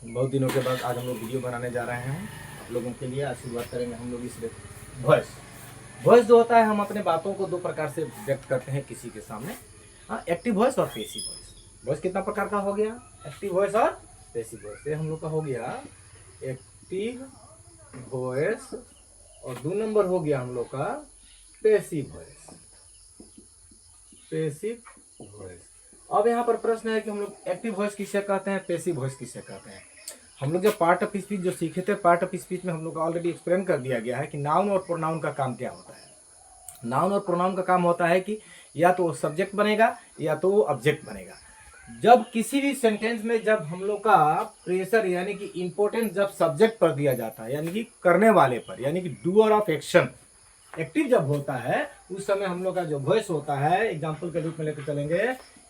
बहुत दिनों के बाद आज हम लोग वीडियो बनाने जा रहे हैं आप लोगों के लिए। आज शुरुआत करेंगे हम लोग इस वॉइस वॉइस जो होता है, हम अपने बातों को दो प्रकार से व्यक्त करते हैं किसी के सामने। हाँ, एक्टिव वॉइस और पैसिव वॉइस। वॉइस कितना प्रकार का हो गया? एक्टिव वॉइस और पैसिव वॉइस। ये हम लोग का हो गया एक्टिव वॉइस और 2 नंबर हो गया हम लोग का पैसिव वॉइस। Passive voice. अब यहाँ पर प्रश्न है कि हम लोग एक्टिव वॉइस किसे कहते हैं, पैसिव वॉइस किसे कहते हैं। हम लोग जो पार्ट ऑफ स्पीच जो सीखे थे, पार्ट ऑफ स्पीच में हम लोग का ऑलरेडी एक्सप्लेन कर दिया गया है कि नाउन और प्रोनाउन का काम क्या होता है। नाउन और प्रोनाउन का काम होता है कि या तो वो सब्जेक्ट बनेगा या तो वो ऑब्जेक्ट बनेगा। जब किसी भी सेंटेंस में जब हम लोग का प्रेशर यानी कि इंपॉर्टेंस जब सब्जेक्ट पर दिया जाता है, यानी कि करने वाले पर, यानी कि डूअर ऑफ एक्शन एक्टिव जब होता है, उस समय हम लोग का जो वॉइस होता है, एग्जाम्पल के रूप में लेकर चलेंगे,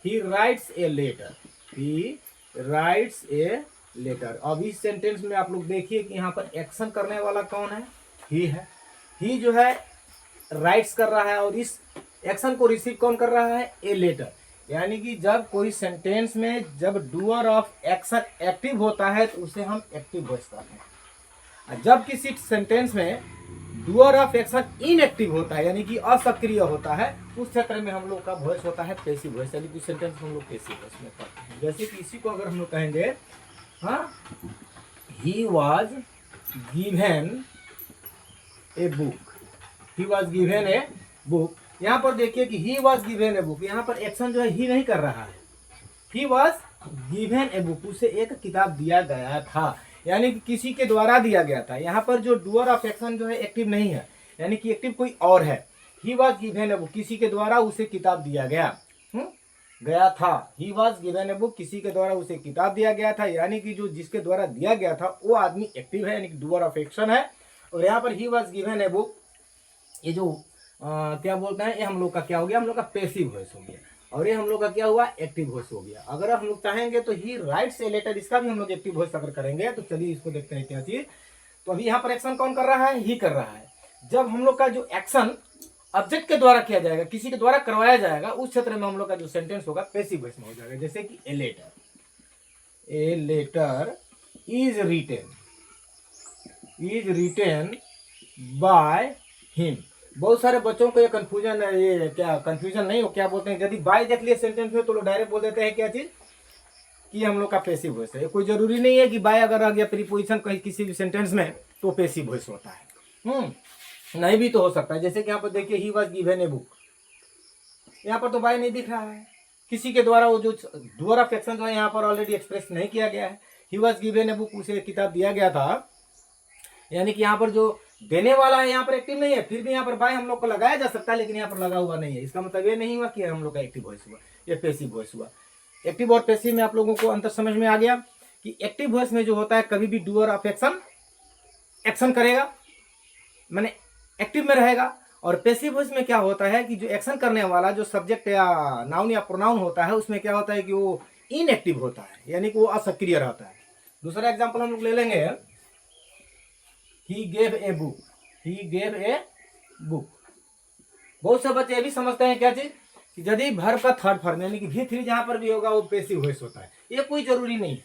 he writes a letter. He writes a letter. अब इस सेंटेंस में आप लोग देखिए कि यहाँ पर एक्शन करने वाला कौन है? ही है। ही जो है राइट्स कर रहा है और इस एक्शन को रिसीव कौन कर रहा है? A letter. यानी कि जब कोई सेंटेंस में जब डूअर ऑफ एक्शन एक्टिव होता है तो उसे हम एक्टिव वॉइस कहते हैं। जब किसी सेंटेंस में डूअर ऑफ एक्शन इनएक्टिव होता है, यानी कि असक्रिय होता है, उस क्षेत्र में हम लोग का वॉइस होता है पैसिव वॉइस, यानी कि सेंटेंस हम लोग पैसिव वॉइस में पढ़ते हैं। जैसे कि इसी को अगर हम लोग कहेंगे, हाँ, he was given a book. He was given a book. यहाँ पर देखिए कि he was given a book, यहाँ पर एक्शन जो है ही नहीं कर रहा है। He was given a book, उसे एक किताब दिया गया था, यानी कि किसी के द्वारा दिया गया था। यहाँ पर जो डूअर ऑफ एक्शन जो है एक्टिव नहीं है, यानी कि एक्टिव कोई और है। He was given a book, किसी के द्वारा उसे किताब दिया गया गया था। He was given a book, किसी के द्वारा उसे किताब दिया गया था, यानी कि जो जिसके द्वारा दिया गया था वो आदमी एक्टिव है, यानी कि डूअर ऑफ एक्शन है। और यहाँ पर he was given a book, ये जो क्या बोलते हैं, ये हम लोग का क्या हो गया? हम लोग का पैसिव वॉइस हो गया। और ये हम लोग का क्या हुआ? एक्टिव वॉइस हो गया। अगर हम लोग चाहेंगे तो ही राइट्स ए लेटर, इसका भी हम लोग एक्टिव वॉइस अगर करेंगे तो चलिए इसको देखते हैं क्या चीज। तो अभी यहाँ पर एक्शन कौन कर रहा है? ही कर रहा है। जब हम लोग का जो एक्शन ऑब्जेक्ट के द्वारा किया जाएगा, किसी के द्वारा करवाया जाएगा, उस क्षेत्र में हम लोग का जो सेंटेंस होगा पैसिव वॉइस में हो जाएगा। जैसे कि a letter is written by him. बहुत सारे बच्चों को ये कंफ्यूजन है, ये क्या कंफ्यूजन नहीं हो, क्या बोलते हैं, यदि बाय देख लिए सेंटेंस में तो लोग डायरेक्ट बोल देते हैं क्या चीज कि हम लोग का पैसिव वॉइस है। कोई जरूरी नहीं है कि बाय अगर आ गया प्रीपोजिशन कहीं किसी भी सेंटेंस में तो पैसिव वॉइस होता है। नहीं भी तो हो सकता है। जैसे कि यहाँ पर देखिए he was given a book, यहाँ पर तो बाय नहीं दिख रहा है, किसी के द्वारा वो जो डूअर ऑफ एक्शन जो है यहाँ पर ऑलरेडी एक्सप्रेस नहीं किया गया है। He was given a book, उसे किताब दिया गया था, यानी कि यहाँ पर जो देने वाला है यहाँ पर एक्टिव नहीं है। फिर भी यहाँ पर बाय हम लोग को लगाया जा सकता है, लेकिन यहाँ पर लगा हुआ नहीं है। इसका मतलब ये नहीं हुआ कि हम लोग का एक्टिव वॉइस हुआ, ये पैसिव वॉइस हुआ। एक्टिव और पैसिव में आप लोगों को अंतर समझ में आ गया कि एक्टिव वॉइस में जो होता है कभी भी डूअर ऑफ एक्शन करेगा, माने एक्टिव में रहेगा। और पैसिव वॉइस में क्या होता है कि जो एक्शन करने वाला जो सब्जेक्ट या नाउन या प्रोनाउन होता है, उसमें क्या होता है कि वो इनएक्टिव होता है, यानी कि वो असक्रिय रहता है। दूसरा एग्जाम्पल हम लोग ले लेंगे, ही gave a book. He gave a book. बहुत से बच्चे ये भी समझते हैं क्या चीज कि यदि वर्ब का थर्ड फॉर्म यानी कि भी थ्री जहां पर भी होगा वो पैसिव वॉइस होता है। ये कोई जरूरी नहीं है।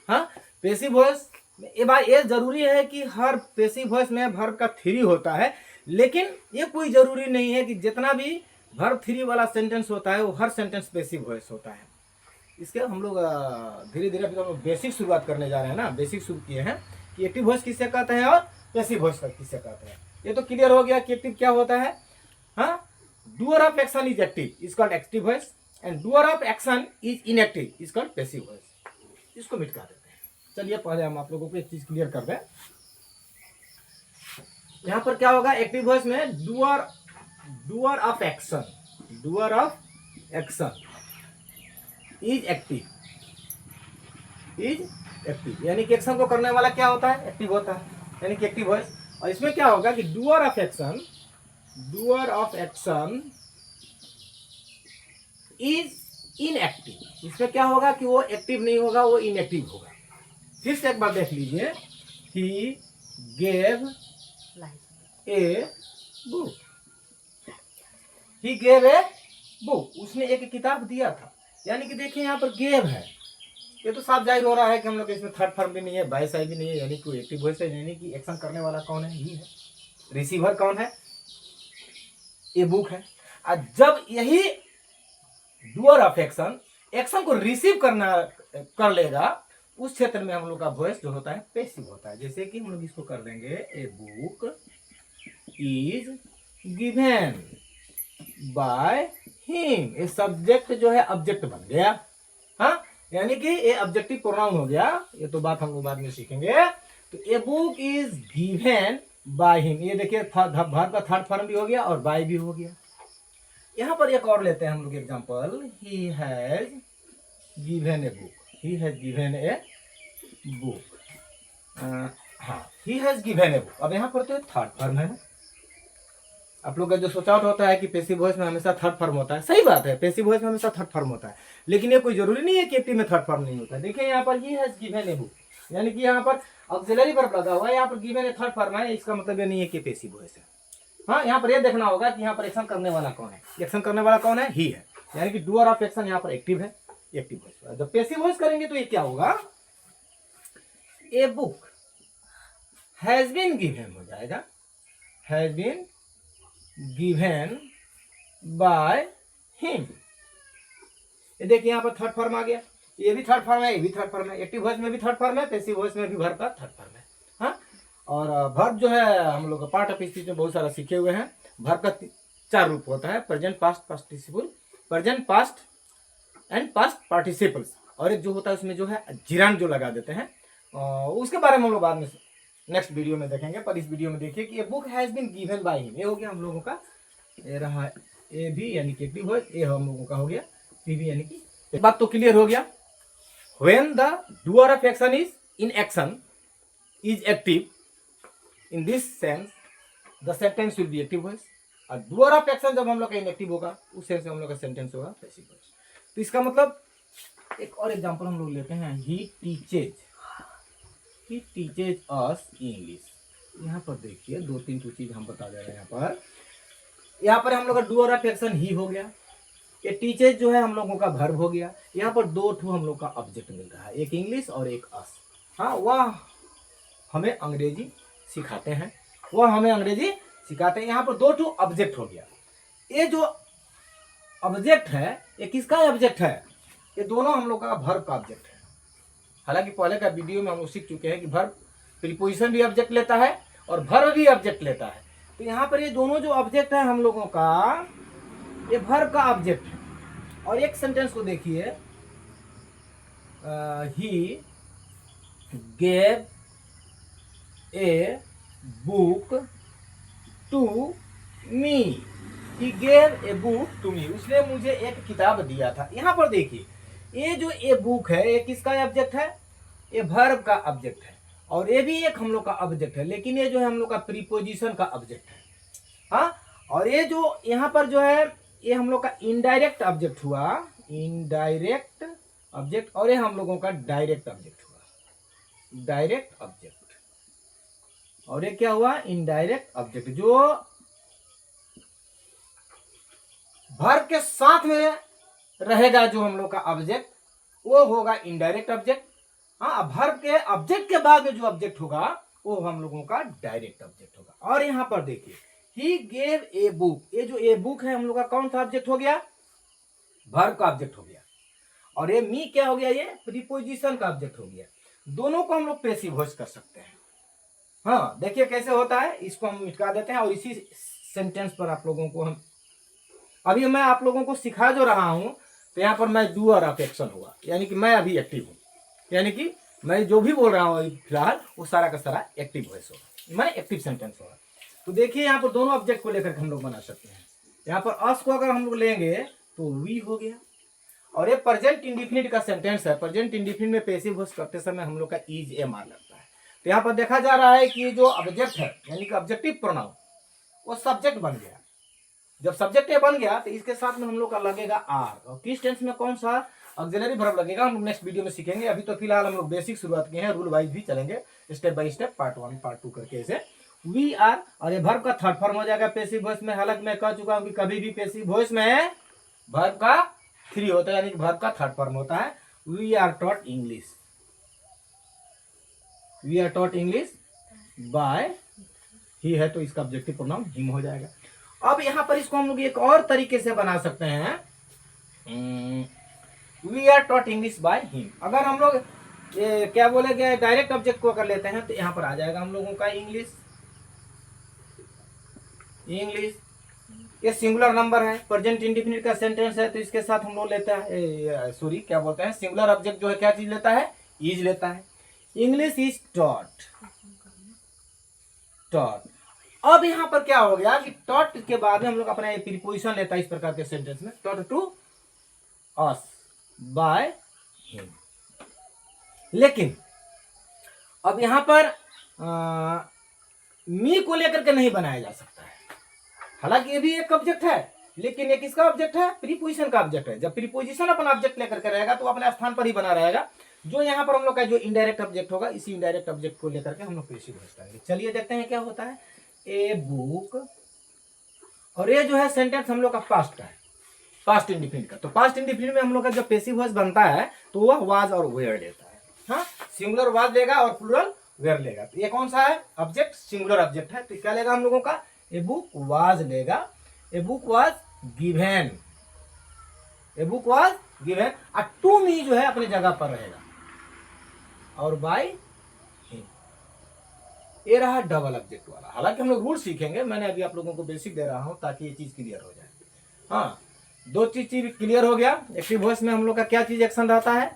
हाँ, पैसिव वॉइस ये बात ये जरूरी है कि हर पैसिव वॉइस में वर्ब का थ्री होता है, लेकिन ये कोई जरूरी नहीं है कि जितना भी वर्ब थ्री वाला सेंटेंस होता है वो हर सेंटेंस पैसिव वॉइस होता है। इसके हम लोग धीरे धीरे हम लोग बेसिक शुरुआत करने जा रहे हैं ना। बेसिक शुरू किए हैं कि एक्टिव वॉइस किससे कहते हैं और पैसिव वॉइस किससे कहते हैं। ये तो क्लियर हो गया कि एक्टिव क्या होता है। हाँ, doer of action is active, is called active voice, and doer of action is inactive, is called passive voice. इसको मिटा देते हैं। चलिए पहले हम आप लोगों को एक चीज क्लियर कर दें। यहां पर क्या होगा? एक्टिव वॉइस में doer of action is active, यानी कि एक्शन को करने वाला क्या होता है? एक्टिव होता है, यानी कि एक्टिव वॉइस। और इसमें क्या होगा कि doer of action is inactive. इसमें क्या होगा कि वो एक्टिव नहीं होगा, वो इनएक्टिव होगा। फिर से एक बार देख लीजिए, ही gave a book. He gave a book, उसने एक किताब दिया था, यानी कि देखिए यहाँ पर गेव है, ये तो साफ जाहिर हो रहा है कि हम लोग इसमें थर्ड फॉर्म भी नहीं है, बाय साइड भी नहीं है, यानी कोई एक्टिव वॉइस है, यानी कि एक्शन करने वाला कौन है, ही है। रिसीवर कौन है, ए बुक है। और जब यही डूअर ऑफ एक्शन एक्शन को रिसीव करना कर लेगा, उस क्षेत्र में हम लोग का वॉइस जो होता है पैसिव होता है। जैसे कि हम लोग इसको कर देंगे, a book is given by him. ये सब्जेक्ट जो है ऑब्जेक्ट बन गया, हाँ, यानी कि ये ऑब्जेक्टिव प्रोनाउन हो गया। ये तो बात हम लोग बाद में सीखेंगे। तो a book is given by him, ये देखिए वर्ब का थर्ड फॉर्म भी हो गया और बाय भी हो गया। यहाँ पर एक और लेते हैं हम लोग example, he has given a book, he has given a book. हाँ, he has given a book. अब यहाँ पर तो थर्ड फॉर्म है। आप लोग का जो सोचा होता है कि पैसिव वॉइस में हमेशा थर्ड फॉर्म होता है, सही बात है, पैसिव वॉइस में हमेशा थर्ड फॉर्म होता है, लेकिन ये कोई जरूरी नहीं है कि एक्टिव में थर्ड फॉर्म नहीं होता है। देखिए यहाँ पर ही हैज गिवन ए बुक, यानी कि यहाँ पर ऑक्सिलरी वर्ब लगा हुआ है, यहाँ पर गिवन ए थर्ड फॉर्म है, इसका मतलब ये नहीं है कि पैसिव वॉइस है। हाँ, यहाँ पर ये देखना होगा कि यहाँ पर एक्शन करने वाला कौन है। एक्शन करने वाला कौन है, ही है, यानी कि डूअर ऑफ एक्शन यहाँ पर एक्टिव है, एक्टिव वॉइस। जब पैसिव वॉइस करेंगे तो ये क्या होगा, a book has been given हो जाएगा, has been given by him. ये देखिए यहाँ पर थर्ड फॉर्म आ गया, ये भी थर्ड फॉर्म है, ये भी थर्ड फॉर्म है, एक्टिव वॉइस में भी थर्ड फॉर्म है, पैसिव वॉइस में भी वर्ब का थर्ड फॉर्म है। हाँ, और वर्ब जो है हम लोग पार्ट ऑफ स्पीच में बहुत सारा सीखे हुए हैं। वर्ब का 4 रूप होता है, present, past participle, present, past and past participles, और एक जो होता है उसमें जो है जिरान जो लगा देते हैं, उसके बारे में हम लोग बाद में नेक्स्ट वीडियो में देखेंगे। पर इस वीडियो में देखिए कि ये book has been given by him, ये हो गया हम लोगों का, ये रहा ए भी यानी कि एक्टिव वॉइस, ये हम लोगों का हो गया पी भी यानी कि। बात तो क्लियर हो गया। When the doer of action is in action is active, in this sense the sentence will be active voice. और डूअर ऑफ एक्शन जब हम लोग का इनएक्टिव होगा, उस सेंस में हम लोग का सेंटेंस होगा पैसिव वॉइस। तो इसका मतलब एक और एग्जांपल हम लोग लेते हैं, ही टीचेज अस इंग्लिश। यहाँ पर देखिए 2-3 चीज हम बता दे रहे हैं। यहाँ पर हम लोग का डूअर ऑफ एक्शन ही हो गया, ये टीचेज जो है हम लोगों का वर्ब हो गया। यहाँ पर 2 हम लोग का ऑब्जेक्ट मिल रहा है, एक इंग्लिश और एक अस। हाँ, वह हमें अंग्रेजी सिखाते हैं, यहाँ पर 2 ऑब्जेक्ट हो गया। ये जो ऑब्जेक्ट है ये किसका ऑब्जेक्ट है, ये दोनों हम लोग का वर्ब का ऑब्जेक्ट है। हालांकि पहले का वीडियो में हम लोग सीख चुके हैं कि वर्ब प्रीपोजिशन भी ऑब्जेक्ट लेता है और वर्ब भी ऑब्जेक्ट लेता है। तो यहाँ पर ये दोनों जो ऑब्जेक्ट है हम लोगों का, ये वर्ब का ऑब्जेक्ट है। और एक सेंटेंस को देखिए, he gave a book to me, he gave a book to me, उसने मुझे एक किताब दिया था। यहाँ पर देखिए ये जो ए बुक है ये किसका ऑब्जेक्ट है, ये वर्ब का ऑब्जेक्ट है, और ये भी एक हम लोग का ऑब्जेक्ट है, लेकिन ये जो है हम लोग का प्रीपोजिशन का ऑब्जेक्ट है। हाँ, और ये जो यहाँ पर जो है ये हम लोग का इनडायरेक्ट ऑब्जेक्ट हुआ, इनडायरेक्ट ऑब्जेक्ट, और ये हम लोगों का डायरेक्ट ऑब्जेक्ट हुआ, डायरेक्ट ऑब्जेक्ट। और ये क्या हुआ, इनडायरेक्ट ऑब्जेक्ट। जो वर्ब के साथ में रहेगा जो हम लोग का ऑब्जेक्ट, वो होगा इनडायरेक्ट ऑब्जेक्ट। हाँ, वर्ब के ऑब्जेक्ट के बाद में जो ऑब्जेक्ट होगा वो हम लोगों का डायरेक्ट ऑब्जेक्ट होगा। और यहाँ पर देखिए ही गेव ए बुक, ये जो ए बुक है हम लोग का कौन सा ऑब्जेक्ट हो गया, वर्ब का ऑब्जेक्ट हो गया। और ये मी क्या हो गया, ये प्रीपोजिशन का ऑब्जेक्ट हो गया। दोनों को हम लोग पैसिव वॉइस कर सकते हैं। हाँ, देखिए कैसे होता है, इसको हम मिटा देते हैं और इसी सेंटेंस पर आप लोगों को हम अभी मैं आप लोगों को सिखा जो रहा हूं, तो यहाँ पर मैं डूअर ऑफ एक्शन हुआ, यानी कि मैं अभी एक्टिव हूँ, यानी कि मैं जो भी बोल रहा हूँ फिलहाल वो सारा का सारा एक्टिव वॉइस होगा, मैं एक्टिव सेंटेंस होगा। तो देखिए यहाँ पर दोनों ऑब्जेक्ट को लेकर हम लोग बना सकते हैं। यहाँ पर अस को अगर हम लोग लेंगे तो वी हो गया, और ये प्रेजेंट इंडिफिनिट का सेंटेंस है। प्रेजेंट इंडिफिनिट में पैसिव वॉइस करते समय हम लोग का इज ए मार लगता है। तो यहाँ पर देखा जा रहा है कि जो ऑब्जेक्ट है यानी कि ऑब्जेक्टिव प्रोनाउन वो सब्जेक्ट बन गया। जब सब्जेक्ट ए बन गया तो इसके साथ में हम लोग का लगेगा आर, और किस टेंस में कौन सा ऑक्सिलरी वर्ब लगेगा हम लोग नेक्स्ट वीडियो में सीखेंगे। अभी तो फिलहाल हम लोग बेसिक शुरुआत किए हैं, रूल वाइज भी चलेंगे step by step, part 1 part 2 करके ऐसे। वी आर, और ये वर्ब का थर्ड फॉर्म हो जाएगा पैसिव वॉइस में। हालांकि मैं कह चुका हूं कि कभी भी पैसिव वॉइस में वर्ब का 3 होता है, यानी कि वर्ब का थर्ड फॉर्म होता है। We are taught English, we are taught English by ही है, तो इसका ऑब्जेक्टिव प्रोनाउन हिम हो जाएगा। अब यहां पर इसको हम लोग एक और तरीके से बना सकते हैं, we are taught English by him. अगर हम लोग क्या बोलेंगे, डायरेक्ट ऑब्जेक्ट को कर लेते हैं, तो यहां पर आ जाएगा हम लोगों का इंग्लिश, इंग्लिश। ये सिंगुलर नंबर है, प्रेजेंट इंडेफिनिट का सेंटेंस है, तो इसके साथ हम लोग लेते हैं, सॉरी क्या बोलते हैं, सिंगुलर ऑब्जेक्ट जो है क्या चीज लेता है, इज लेता है। English is taught, taught. अब यहां पर क्या हो गया कि टॉट के बाद में हम लोग अपना प्रीपोजिशन लेता है इस प्रकार के सेंटेंस में, taught to us by him. लेकिन अब यहां पर मी को लेकर के नहीं बनाया जा सकता है। हालांकि ये भी एक ऑब्जेक्ट है, लेकिन ये किसका ऑब्जेक्ट है, प्रीपोजिशन का ऑब्जेक्ट है। जब प्रीपोजिशन अपना ऑब्जेक्ट लेकर के रहेगा तो अपने स्थान पर ही बना रहेगा। जो यहाँ पर हम लोग का जो इनडायरेक्ट ऑब्जेक्ट होगा, इसी इनडायरेक्ट ऑब्जेक्ट को लेकर के हम लोग पेशी भोज करेंगे। चलिए देखते हैं क्या होता है। ए बुक, और ये जो है सेंटेंस हम लोग का पास्ट का है, पास्ट इंडिफिनिट का। तो पास्ट इंडिफिनिट में हम लोग का जो पेसिव वॉइस बनता है तो वह वाज और वेयर लेता है। हाँ, सिंगुलर वाज लेगा और प्लूरल वेयर लेगा। तो ये कौन सा है ऑब्जेक्ट, सिंगुलर ऑब्जेक्ट है, तो क्या लेगा हम लोगों का, ए बुक वाज लेगा, a book was given, a book was given. और टू मी जो है अपनी जगह पर रहेगा, और बाय हिम। ये रहा डबल ऑब्जेक्ट वाला। हालांकि हम लोग रूल सीखेंगे, मैंने अभी आप लोगों को बेसिक दे रहा हूं ताकि ये चीज क्लियर हो जाए। हाँ, दो चीज क्लियर हो गया। एक्टिव वॉइस में हम लोग का क्या चीज एक्शन रहता है,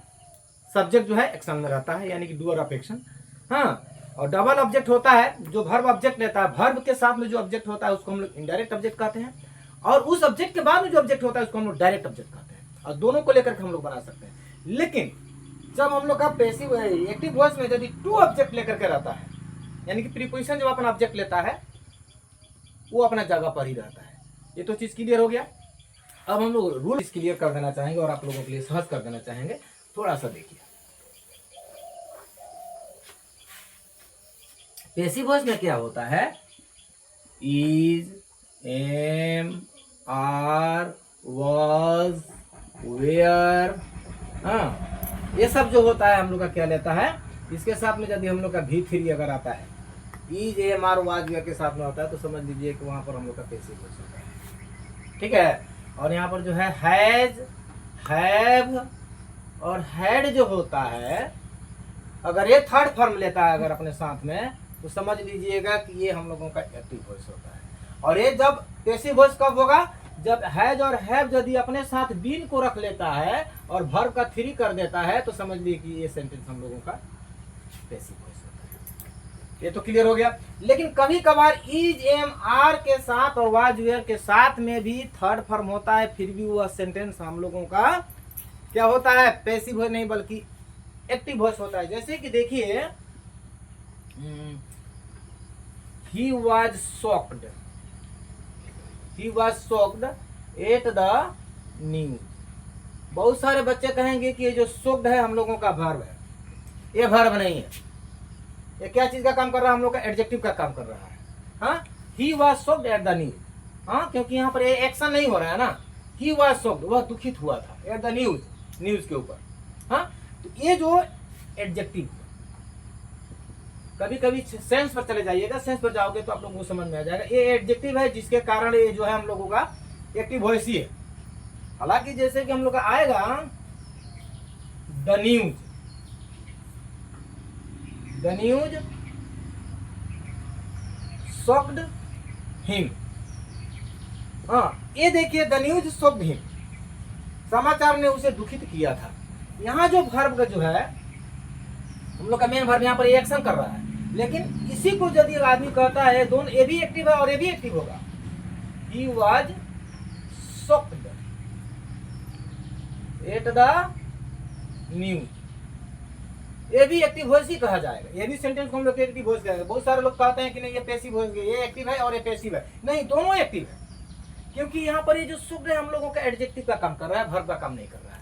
सब्जेक्ट जो है एक्शन में रहता है, यानी कि डूअर ऑफ एक्शन। हाँ, और डबल ऑब्जेक्ट होता है जो वर्ब ऑब्जेक्ट लेता है, वर्ब के साथ में जो ऑब्जेक्ट होता है उसको हम लोग इनडायरेक्ट ऑब्जेक्ट कहते हैं, और उस ऑब्जेक्ट के बाद में जो ऑब्जेक्ट होता है उसको हम लोग डायरेक्ट ऑब्जेक्ट कहते हैं। और दोनों को लेकर हम लोग बना सकते हैं। लेकिन जब हम लोग का पैसिव एक्टिव वॉइस में यदि टू ऑब्जेक्ट लेकर के रहता है, यानी कि प्रीपोजिशन जब अपना ऑब्जेक्ट लेता है वो अपना जगह पर ही रहता है। ये तो चीज क्लियर हो गया। अब हम लोग रूल क्लियर कर देना चाहेंगे और आप लोगों के लिए सहज कर देना चाहेंगे। थोड़ा सा देखिए, पैसिव वॉइस में क्या होता है, is, am, are, was, were, हाँ, ये सब जो होता है हम लोग का क्या लेता है। इसके साथ में यदि हम लोग का V3 अगर आता है, is, am, are, was, were के साथ में होता है, तो समझ लीजिए कि वहां पर हम लोग का पैसिव वॉइस होता है। ठीक है। और यहाँ पर जो है हैज, हैव और हैड जो होता है, अगर ये थर्ड फॉर्म लेता है अगर अपने साथ में, तो समझ लीजिएगा कि ये हम लोगों का एक्टिव वॉइस होता है। और ये जब पैसिव वॉइस कब होगा, जब हैज और हैव यदि अपने साथ बीन को रख लेता है और वर्ब का 3 कर देता है, तो समझ लीजिए कि ये सेंटेंस हम लोगों का पैसिव वॉइस होता है। ये तो क्लियर हो गया। लेकिन कभी कभार इज, एम, आर के साथ और वाज, वेयर के साथ में भी थर्ड फॉर्म होता है, फिर भी वह सेंटेंस हम लोगों का क्या होता है, पैसिव वॉइस नहीं बल्कि एक्टिव वॉइस होता है। जैसे कि देखिए, he was shocked, he was shocked at the news। बहुत सारे बच्चे कहेंगे कि ये जो shocked है हम लोगों का वर्ब है, ये वर्ब नहीं है। ये क्या चीज का काम कर रहा है, हम लोग का एडजेक्टिव का काम कर रहा है। हाँ, he was shocked at the news, हाँ, क्योंकि यहाँ पर ये एक्शन नहीं हो रहा है ना। he was shocked, वह दुखित हुआ था, at the news, न्यूज के ऊपर। हाँ, तो ये जो एडजेक्टिव, कभी कभी सेंस पर चले जाइएगा, सेंस पर जाओगे तो आप लोगों को समझ में आ जाएगा। ये एडजेक्टिव है जिसके कारण ये जो है हम लोगों का एक्टिव वॉइस ही है। हालांकि जैसे कि हम लोग का आएगा the news, the news shocked him. हाँ, ये देखिए द न्यूज शॉक्ड हिम, समाचार ने उसे दुखित किया था। यहाँ जो वर्ब का जो है हम लोग का मेन वर्ब यहाँ पर एक्शन कर रहा है, लेकिन इसी को यदि आदमी कहता है, दोनों ए भी एक्टिव है और ए भी एक्टिव होगा, he was shocked at the news, ये भी एक्टिव वॉइस ही कहा जाएगा। ये भी सेंटेंस को हम लोग एक्टिव वॉइस कहेंगे। बहुत सारे लोग कहते हैं कि नहीं ये पैसिव वॉइस, ये एक्टिव है और ये पैसिव है। नहीं, दोनों एक्टिव है, क्योंकि यहाँ पर ये जो शुक्र है हम लोगों का एडजेक्टिव का काम कर रहा है, वर्ब का काम नहीं कर रहा है।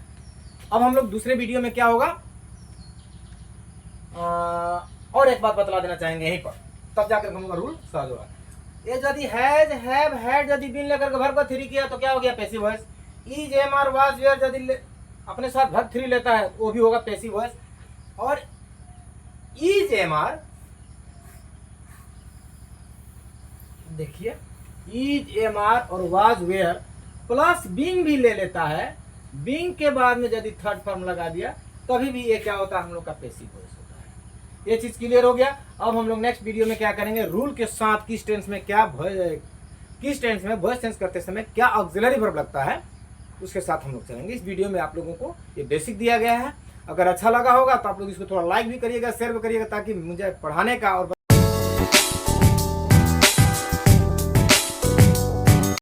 अब हम लोग दूसरे वीडियो में क्या होगा और एक बात बतला देना चाहेंगे यहीं पर, तब जाकर हम लोग रूल सहज होगा। ये यदि हैज, हैव, हैड यदि बिन लेकर के वर्ब का 3 किया तो क्या हो गया passive voice. Is, am, are, was, were यदि अपने साथ वर्ब 3 लेता है वो भी होगा पैसिव वॉइस। और इज एम आर, देखिए इज एम आर और वाज वेयर प्लस बीइंग भी ले लेता है, बीइंग के बाद में यदि थर्ड फॉर्म लगा दिया तभी भी ये क्या होता है, हम लोग का पैसिव वॉइस होता है। ये चीज क्लियर हो गया। अब हम लोग नेक्स्ट वीडियो में क्या करेंगे, रूल के साथ किस टेंस में क्या किस टेंस में वॉइस चेंज करते समय क्या ऑक्सिलरी वर्ब लगता है उसके साथ हम लोग चलेंगे। इस वीडियो में आप लोगों को ये बेसिक दिया गया है। अगर अच्छा लगा होगा तो आप लोग इसको थोड़ा लाइक भी करिएगा, शेयर भी करिएगा, ताकि मुझे पढ़ाने का और